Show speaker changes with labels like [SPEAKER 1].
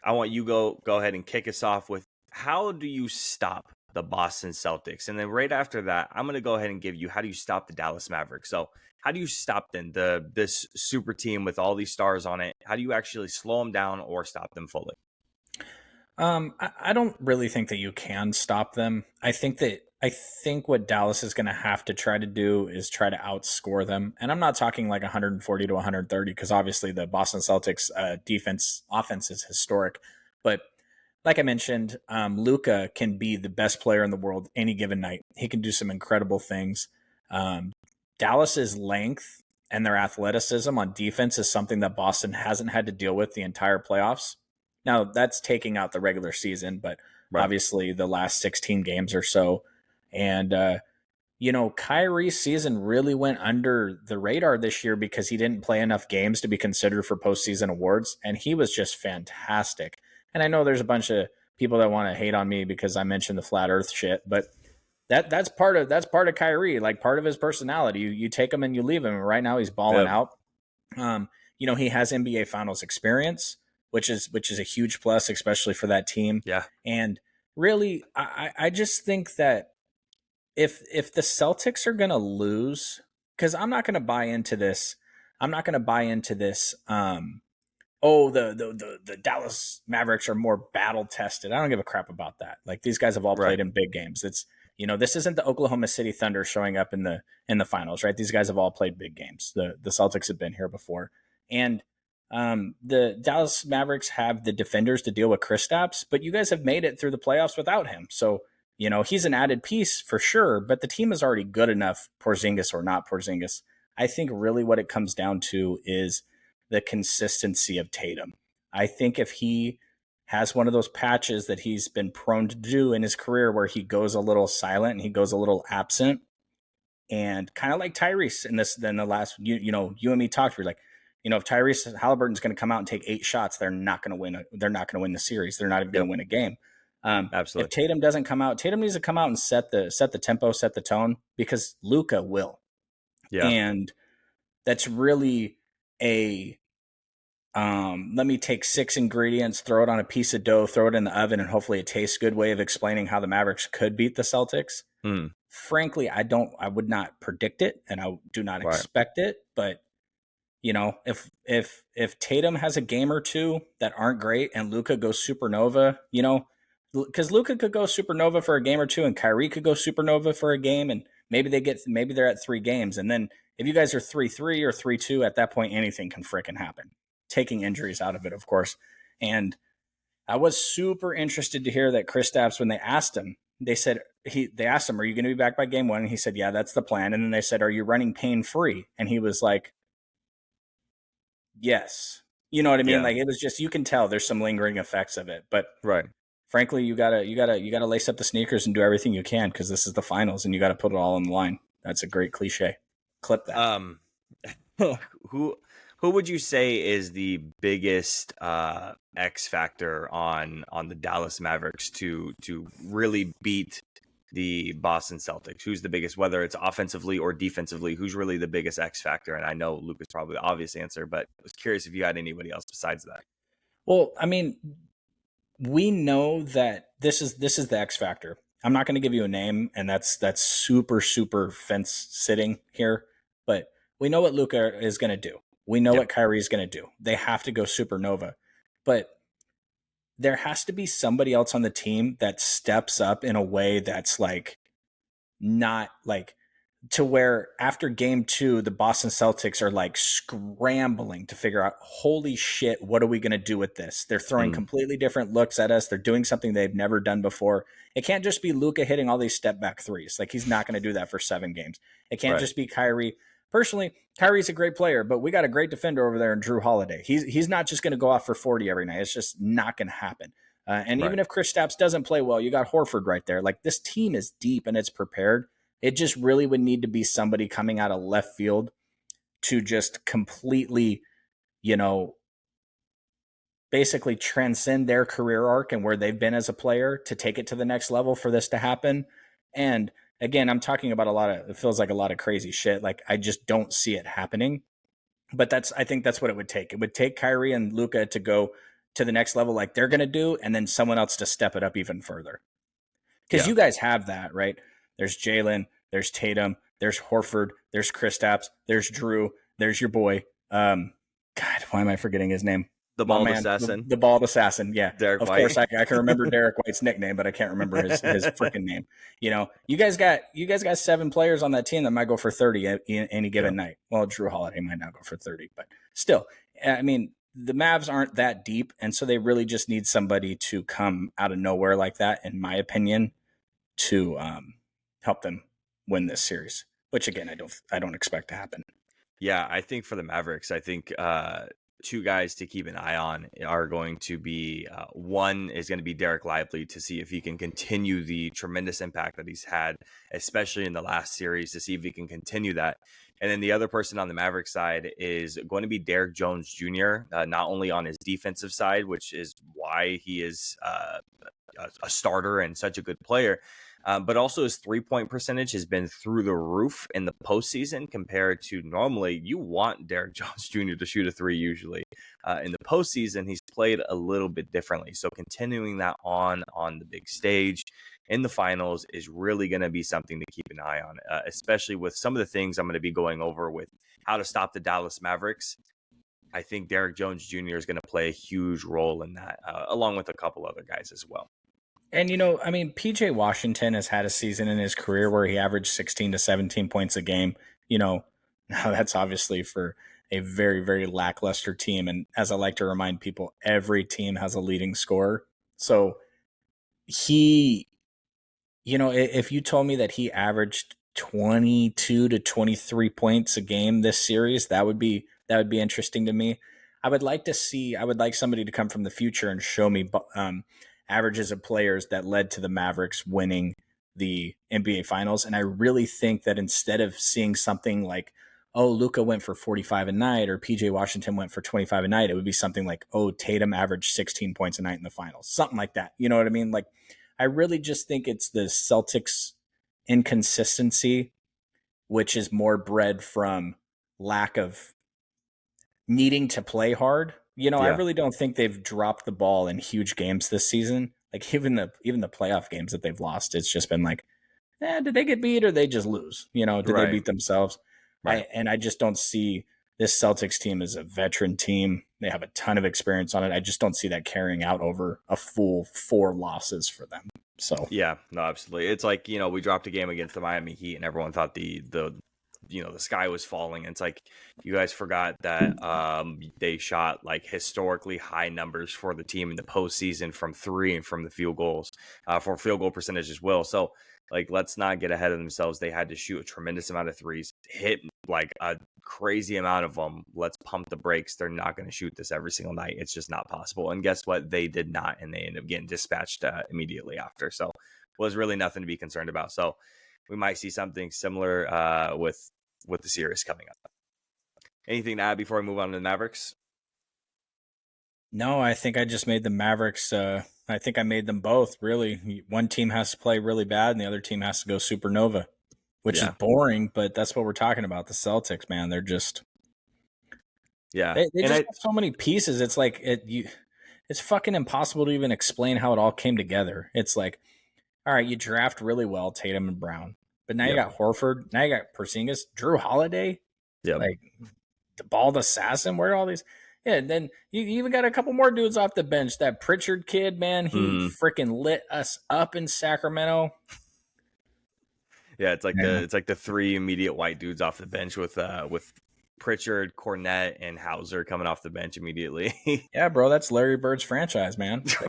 [SPEAKER 1] I want you go ahead and kick us off with how do you stop the Boston Celtics? And then right after that, I'm going to go ahead and give you how do you stop the Dallas Mavericks? So, how do you stop them, this super team with all these stars on it? How do you actually slow them down or stop them fully?
[SPEAKER 2] I don't really think that you can stop them. I think what Dallas is going to have to try to do is try to outscore them. And I'm not talking like 140 to 130 because obviously the Boston Celtics offense is historic. But like I mentioned, Luka can be the best player in the world any given night. He can do some incredible things. Um, Dallas's length and their athleticism on defense is something that Boston hasn't had to deal with the entire playoffs. Now, that's taking out the regular season, but
[SPEAKER 1] Right.
[SPEAKER 2] obviously the last 16 games or so. And, Kyrie's season really went under the radar this year because he didn't play enough games to be considered for postseason awards. And he was just fantastic. And I know there's a bunch of people that want to hate on me because I mentioned the flat earth shit, but that's part of Kyrie, like part of his personality. You take him and you leave him. And right now he's balling
[SPEAKER 1] Yep.
[SPEAKER 2] out. He has NBA Finals experience, which is a huge plus, especially for that team.
[SPEAKER 1] Yeah.
[SPEAKER 2] And really, I just think that if the Celtics are going to lose, because I'm not going to buy into this. I'm not going to buy into this. The Dallas Mavericks are more battle tested. I don't give a crap about that. Like these guys have all
[SPEAKER 1] Right.
[SPEAKER 2] played in big games. This isn't the Oklahoma City Thunder showing up in the finals, right? These guys have all played big games. The Celtics have been here before, and the Dallas Mavericks have the defenders to deal with Kristaps, but you guys have made it through the playoffs without him. So he's an added piece for sure, but the team is already good enough, Porzingis or not Porzingis. I think really what it comes down to is the consistency of Tatum. I think if he has one of those patches that he's been prone to do in his career where he goes a little silent and he goes a little absent, and kind of like Tyrese in this, then the last, you and me talked, we're like, if Tyrese Halliburton's going to come out and take 8 shots, they're not going to win. They're not going to win the series. They're not even going
[SPEAKER 1] Yep.
[SPEAKER 2] to win a game. If
[SPEAKER 1] Absolutely.
[SPEAKER 2] Tatum doesn't come out, Tatum needs to come out and set the tempo, set the tone, because Luka will.
[SPEAKER 1] Yeah.
[SPEAKER 2] And that's really a let me take 6 ingredients, throw it on a piece of dough, throw it in the oven, and hopefully it tastes good way of explaining how the Mavericks could beat the Celtics.
[SPEAKER 1] Mm.
[SPEAKER 2] Frankly, I would not predict it, and I do not
[SPEAKER 1] Right.
[SPEAKER 2] expect it. But if Tatum has a game or two that aren't great, and Luka goes supernova, because Luka could go supernova for a game or two, and Kyrie could go supernova for a game, and maybe they're at 3 games, and then if you guys are 3-3 or 3-2, at that point anything can fricking happen. Taking injuries out of it, of course. And I was super interested to hear that Kristaps, when they asked him, they asked him, "Are you going to be back by game 1?" And he said, "Yeah, that's the plan." And then they said, "Are you running pain free?" And he was like, "Yes." You know what I mean?
[SPEAKER 1] Yeah.
[SPEAKER 2] Like it was just, you can tell there's some lingering effects of it. But
[SPEAKER 1] Right.
[SPEAKER 2] frankly, you gotta lace up the sneakers and do everything you can because this is the finals and you got to put it all on the line. That's a great cliche. Clip that.
[SPEAKER 1] Um, who who would you say is the biggest X factor on the Dallas Mavericks to really beat the Boston Celtics? Who's the biggest, whether it's offensively or defensively? Who's really the biggest X factor? And I know Luke is probably the obvious answer, but I was curious if you had anybody else besides that.
[SPEAKER 2] Well, I mean, we know that this is the X factor. I'm not going to give you a name, and that's super fence sitting here, but we know what Luka is going to do. We know
[SPEAKER 1] Yep.
[SPEAKER 2] what Kyrie is going to do. They have to go supernova, but there has to be somebody else on the team that steps up in a way that's like not like to where after game 2, the Boston Celtics are like scrambling to figure out, holy shit, what are we going to do with this? They're throwing
[SPEAKER 1] Mm.
[SPEAKER 2] completely different looks at us. They're doing something they've never done before. It can't just be Luka hitting all these step back threes. Like he's not going to do that for 7 games. It can't
[SPEAKER 1] Right.
[SPEAKER 2] just be Kyrie. Personally, Kyrie's a great player, but we got a great defender over there in Drew Holiday. He's not just going to go off for 40 every night. It's just not going to happen. And
[SPEAKER 1] Right.
[SPEAKER 2] even if Kristaps doesn't play well, you got Horford right there. Like this team is deep and it's prepared. It just really would need to be somebody coming out of left field to just completely, you know, basically transcend their career arc and where they've been as a player to take it to the next level for this to happen. And again, I'm talking about it feels like a lot of crazy shit. Like I just don't see it happening. But I think that's what it would take. It would take Kyrie and Luka to go to the next level like they're going to do, and then someone else to step it up even further. Because
[SPEAKER 1] Yeah.
[SPEAKER 2] you guys have that, right? There's Jalen, there's Tatum, there's Horford, there's Kristaps, there's Drew, there's your boy. God, why am I forgetting his name?
[SPEAKER 1] The
[SPEAKER 2] My
[SPEAKER 1] bald
[SPEAKER 2] man,
[SPEAKER 1] assassin,
[SPEAKER 2] the bald assassin. Yeah,
[SPEAKER 1] Derek
[SPEAKER 2] of
[SPEAKER 1] White.
[SPEAKER 2] course I can remember Derek White's nickname, but I can't remember his freaking name. You know, you guys got 7 players on that team that might go for 30 any given night. Well, Drew Holiday might not go for 30, but still, I mean, the Mavs aren't that deep, and so they really just need somebody to come out of nowhere like that, in my opinion, to help them win this series. Which again, I don't expect to happen.
[SPEAKER 1] Yeah, I think for the Mavericks, I think two guys to keep an eye on are going to be one is going to be Derek Lively, to see if he can continue the tremendous impact that he's had, especially in the last series, to see if he can continue that. And then the other person on the Mavericks side is going to be Derek Jones Jr., not only on his defensive side, which is why he is a starter and such a good player, but also his 3-point percentage has been through the roof in the postseason compared to normally. You want Derek Jones Jr. to shoot a three usually. In the postseason, he's played a little bit differently. So continuing that on the big stage in the finals is really going to be something to keep an eye on, especially with some of the things I'm going to be going over with how to stop the Dallas Mavericks. I think Derek Jones Jr. is going to play a huge role in that, along with a couple other guys as well.
[SPEAKER 2] And, you know, I mean, PJ Washington has had a season in his career where he averaged 16 to 17 points a game. You know, now that's obviously for a very, very lackluster team. And as I like to remind people, every team has a leading scorer. So he, you know, if you told me that he averaged 22 to 23 points a game this series, that would be interesting to me. I would like somebody to come from the future and show me averages of players that led to the Mavericks winning the NBA Finals. And I really think that instead of seeing something like, oh, Luka went for 45 a night or PJ Washington went for 25 a night, it would be something like, oh, Tatum averaged 16 points a night in the finals, something like that. You know what I mean? Like, I really just think it's the Celtics' inconsistency, which is more bred from lack of needing to play hard. You know, I
[SPEAKER 1] Yeah.
[SPEAKER 2] really don't think they've dropped the ball in huge games this season. Like even the playoff games that they've lost, it's just been like, did they get beat or they just lose? You know, did they
[SPEAKER 1] Right.
[SPEAKER 2] beat themselves?
[SPEAKER 1] Right.
[SPEAKER 2] I just don't see this Celtics team as a veteran team. They have a ton of experience on it. I just don't see that carrying out over a full 4 losses for them. So
[SPEAKER 1] Yeah, no, absolutely. It's like, you know, we dropped a game against the Miami Heat and everyone thought the sky was falling. It's like you guys forgot that they shot like historically high numbers for the team in the postseason from 3 and from the field goals, for field goal percentage as well. So like, let's not get ahead of themselves. They had to shoot a tremendous amount of threes, hit like a crazy amount of them. Let's pump the brakes. They're not going to shoot this every single night. It's just not possible. And guess what? They did not, and they ended up getting dispatched immediately after. So was really nothing to be concerned about. So we might see something similar with the series coming up. Anything to add before we move on to the Mavericks?
[SPEAKER 2] no, I think I just made the Mavericks. I think I made them both, really. One team has to play really bad, and the other team has to go supernova, which is boring, but that's what we're talking about. The Celtics, man, they're just they
[SPEAKER 1] And
[SPEAKER 2] just have so many pieces. It's like it's fucking impossible to even explain how it all came together. It's like, all right, you draft really well, Tatum and Brown, but now you got Horford, now you got Porzingis, Drew Holiday, like the bald assassin. Where are all these? Yeah, and then you even got a couple more dudes off the bench. That Pritchard kid, man, he freaking lit us up in Sacramento.
[SPEAKER 1] Yeah, it's like the 3 immediate white dudes off the bench with Pritchard, Cornette, and Hauser coming off the bench immediately.
[SPEAKER 2] Yeah, bro, that's Larry Bird's franchise, man.